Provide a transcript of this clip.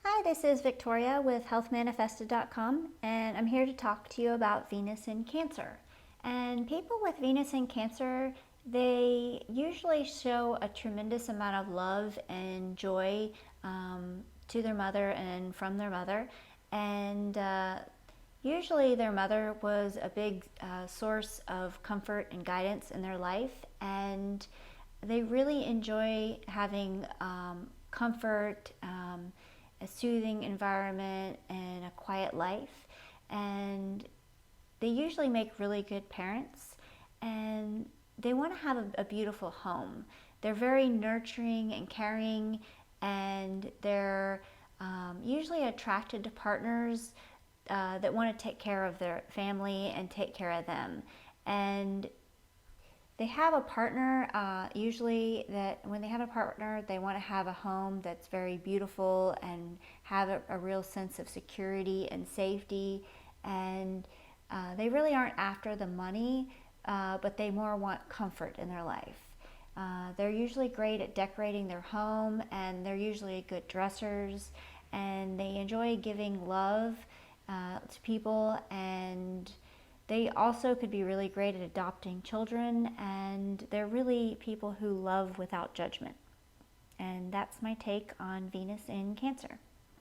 Hi, this is Victoria with healthmanifested.com, and I'm here to talk to you about Venus in Cancer. And people with Venus in Cancer, they usually show a tremendous amount of love and joy to their mother and from their mother. And usually their mother was a big source of comfort and guidance in their life, and they really enjoy having comfort, a soothing environment, and a quiet life. And they usually make really good parents, and they want to have a beautiful home. They're very nurturing and caring, and they're usually attracted to partners that want to take care of their family and take care of them. And they have a partner, usually that when they have a partner, they want to have a home that's very beautiful and have a real sense of security and safety. And they really aren't after the money, but they more want comfort in their life. They're usually great at decorating their home, and they're usually good dressers, and they enjoy giving love to people, and they also could be really great at adopting children, and they're really people who love without judgment. And that's my take on Venus in Cancer.